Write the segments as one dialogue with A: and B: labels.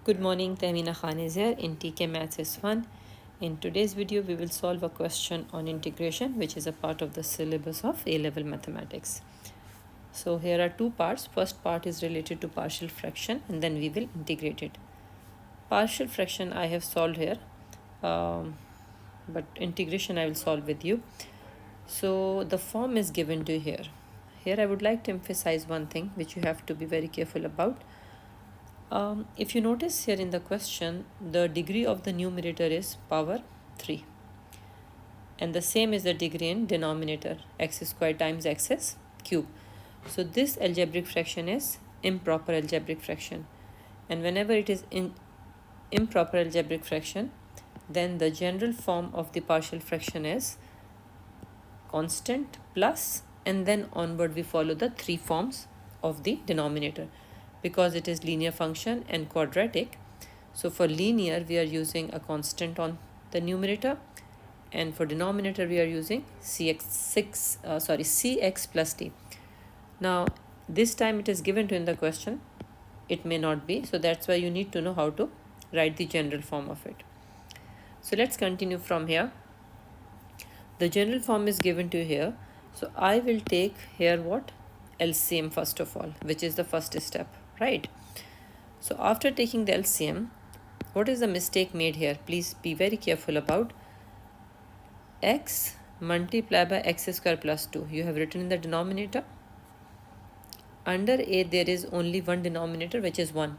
A: Good morning, Tahmina Khan is here in TKMths is fun. In today's video, we will solve a question on integration, which is a part of the syllabus of A-level mathematics. So here are two parts. First part is related to partial fraction, and then we will integrate it. Partial fraction I have solved here, but integration I will solve with you. So the form is given to here. Here I would like to emphasize one thing which you have to be very careful about. If you notice here in the question, the degree of the numerator is power 3. And the same is the degree in denominator, x squared times x cube. So this algebraic fraction is improper algebraic fraction. And whenever it is in improper algebraic fraction, then the general form of the partial fraction is constant plus, and then onward we follow the three forms of the denominator. Because it is linear function and quadratic, so for linear we are using a constant on the numerator, and for denominator we are using cx plus d. Now this time it is given to in the question, it may not be, so that's why you need to know how to write the general form of it. So let's continue from here. The general form is given to here, so I will take here what? LCM first of all, which is the first step, right? So after taking the LCM, what is the mistake made here? Please be very careful about x multiplied by x squared plus 2. You have written in the denominator. Under a there is only one denominator, which is 1.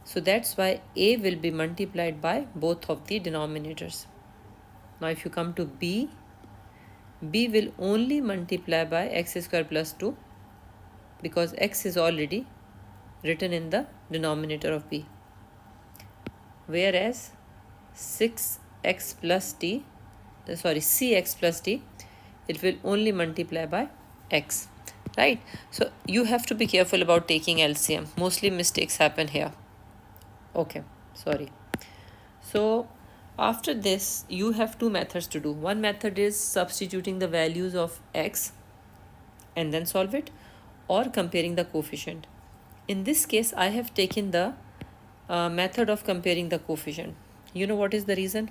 A: So that's why a will be multiplied by both of the denominators. Now if you come to b will only multiply by x squared plus 2, because x is already written in the denominator of b, whereas cx plus d, it will only multiply by x, right? So you have to be careful about taking LCM. Mostly mistakes happen here. Okay, sorry. So after this you have two methods to do. One method is substituting the values of x and then solve it, or comparing the coefficient. In this case I have taken the method of comparing the coefficient. You know what is the reason?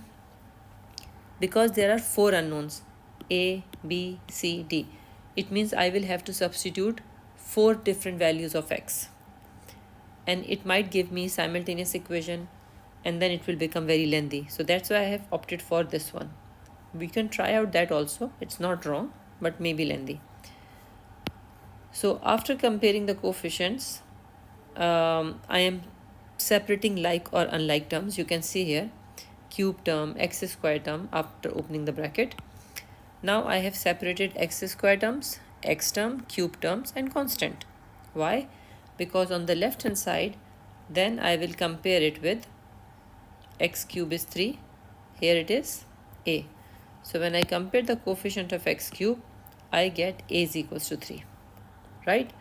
A: Because there are 4 unknowns, a, b, c, d. It means I will have to substitute 4 different values of x, and it might give me simultaneous equation, and then it will become very lengthy. So that's why I have opted for this one. We can try out that also, it's not wrong, but maybe lengthy. So after comparing the coefficients, I am separating like or unlike terms. You can see here cube term, x square term after opening the bracket. Now I have separated x square terms, x term, cube terms, and constant. Why? Because on the left hand side, then I will compare it with x cube is 3, here it is a. So when I compare the coefficient of x cube, I get a is equals to 3, right?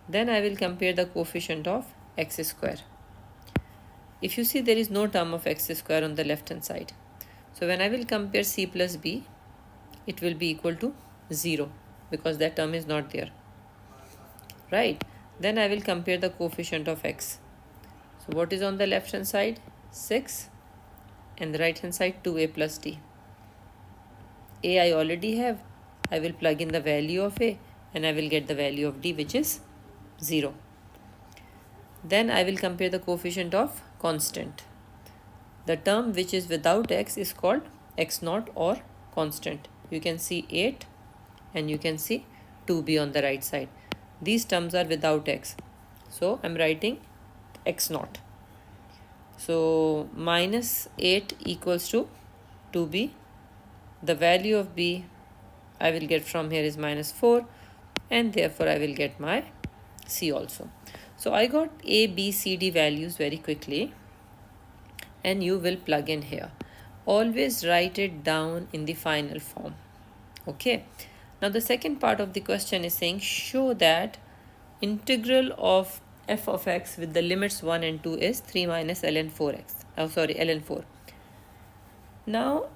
A: Then I will compare the coefficient of x square. If you see, there is no term of x square on the left hand side. So when I will compare c plus b, it will be equal to 0, because that term is not there, right? Then I will compare the coefficient of x. So what is on the left hand side? 6, and the right hand side 2a plus d. A I already have. I will plug in the value of a, and I will get the value of d, which is 0. Then I will compare the coefficient of constant. The term which is without x is called x0 or constant. You can see 8 and you can see 2b on the right side. These terms are without x, so I'm writing x0. So minus 8 equals to 2b. The value of b I will get from here is minus 4, and therefore I will get my c also. So I got a, b, c, d values very quickly, and you will plug in here. Always write it down in the final form. Okay. Now the second part of the question is saying show that integral of f of x with the limits 1 and 2 is 3 minus ln 4x. ln 4. Now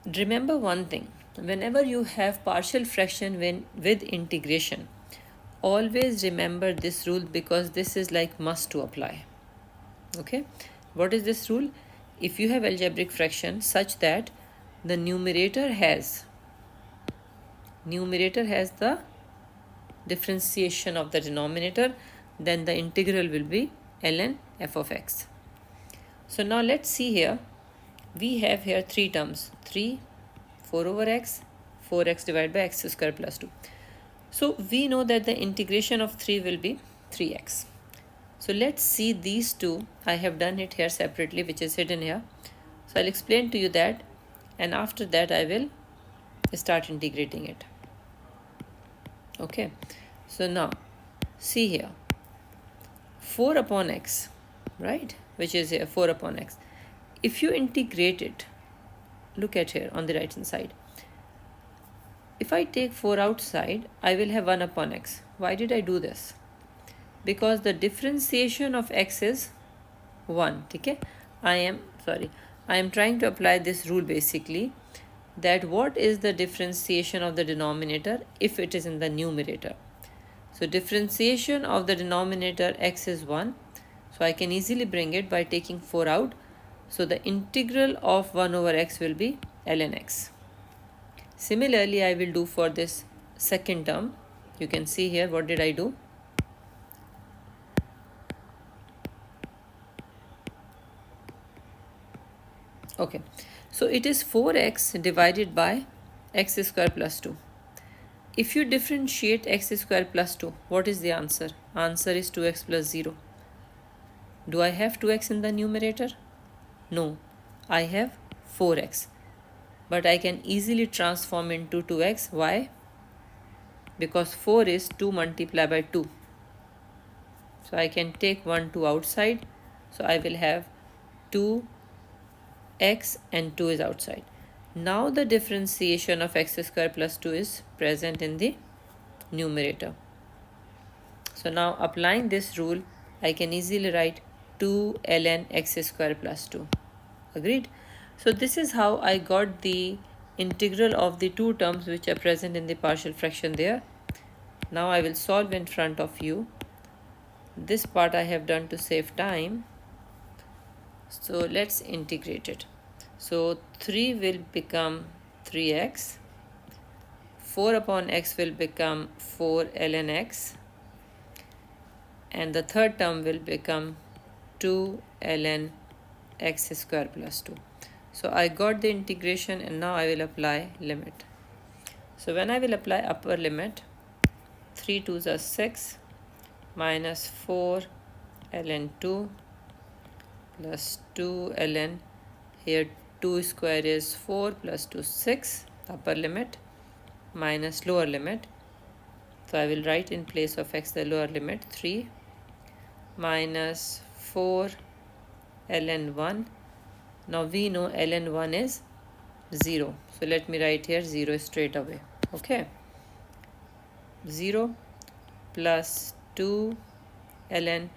A: remember one thing. Whenever you have partial fraction with integration, always remember this rule, because this is like must to apply. Okay, what is this rule? If you have algebraic fraction such that the numerator has the differentiation of the denominator, then the integral will be ln f of x. So now let's see here. We have here three terms, 3, 4 over x, 4x divided by x square plus 2. So we know that the integration of 3 will be 3x. So let's see these two. I have done it here separately, which is hidden here. So I'll explain to you that, and after that I will start integrating it. Okay, so now see here, 4 upon x, right, which is here 4 upon x. If you integrate it, look at here on the right hand side. If I take 4 outside, I will have 1 upon x. Why did I do this? Because the differentiation of x is 1. Okay, I am trying to apply this rule basically, that what is the differentiation of the denominator if it is in the numerator. So differentiation of the denominator x is 1. So I can easily bring it by taking 4 out. So the integral of 1 over x will be ln x. Similarly, I will do for this second term. You can see here, what did I do? Okay, so it is 4x divided by x square plus 2. If you differentiate x square plus 2, what is the answer? Answer is 2x plus 0. Do I have 2x in the numerator? No, I have 4x. But I can easily transform into 2x. Why? Because 4 is 2 multiplied by 2. So I can take 1 2 outside. So I will have 2x and 2 is outside. Now the differentiation of x square plus 2 is present in the numerator. So now applying this rule, I can easily write 2 ln x square plus 2. Agreed? So this is how I got the integral of the two terms which are present in the partial fraction there. Now I will solve in front of you. This part I have done to save time. So let's integrate it. So 3 will become 3x. 4 upon x will become 4 ln x. And the third term will become 2 ln x square plus 2. So I got the integration, and now I will apply limit. So when I will apply upper limit, 3 2s are 6 minus 4 ln 2 plus 2 ln, here 2 square is 4 plus 2 6, upper limit, minus lower limit. So I will write in place of x the lower limit, 3 minus 4 ln 1. Now we know ln 1 is 0. So let me write here 0 straight away. Okay. 0 plus 2 ln.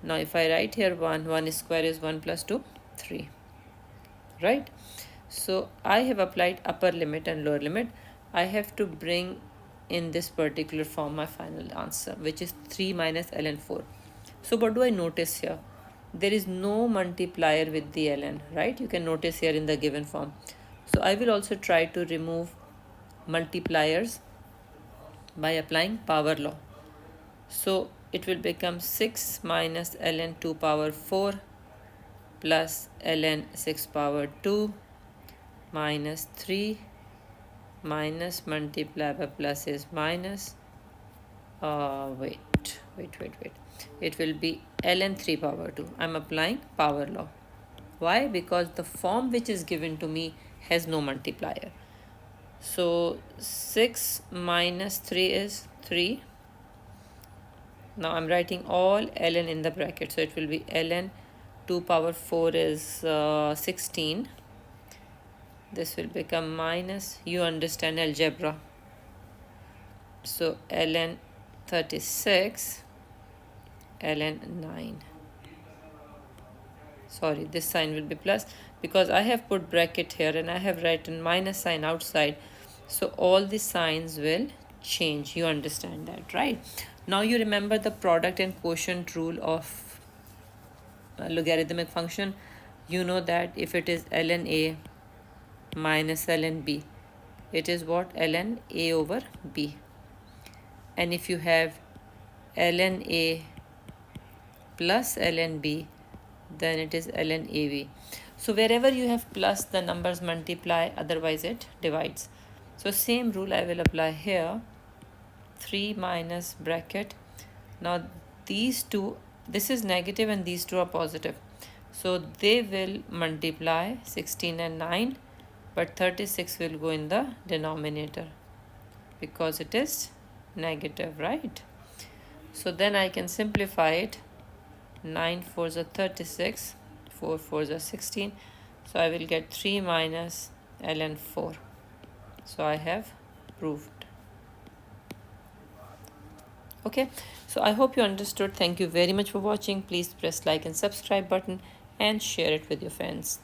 A: Now if I write here 1 square is 1 plus 2, 3. Right? So I have applied upper limit and lower limit. I have to bring in this particular form my final answer, which is 3 minus ln 4. So what do I notice here? There is no multiplier with the ln, right? You can notice here in the given form. So I will also try to remove multipliers by applying power law. So it will become 6 minus ln 2 power 4 plus ln 6 power 2 minus 3 minus multiply by plus is minus. Wait. It will be ln 3 power 2. I'm applying power law. Why? Because the form which is given to me has no multiplier. So 6 minus 3 is 3. Now I'm writing all ln in the bracket. So it will be ln 2 power 4 is 16. This will become minus. You understand algebra. So ln 36. ln 9. Sorry, this sign will be plus because I have put bracket here and I have written minus sign outside. So all the signs will change. You understand that, right? Now you remember the product and quotient rule of logarithmic function, you know that if it is ln a minus ln b, it is what? Ln a over b. And if you have ln a plus ln b, then it is ln av. So wherever you have plus, the numbers multiply, otherwise it divides. So same rule I will apply here. 3 minus bracket. Now these two, this is negative and these two are positive. So they will multiply 16 and 9, but 36 will go in the denominator because it is negative, right? So then I can simplify it. 9 4s are 36, 4 4s are 16. So I will get 3 minus ln 4. So I have proved. Okay, so I hope you understood. Thank you very much for watching. Please press like and subscribe button and share it with your friends.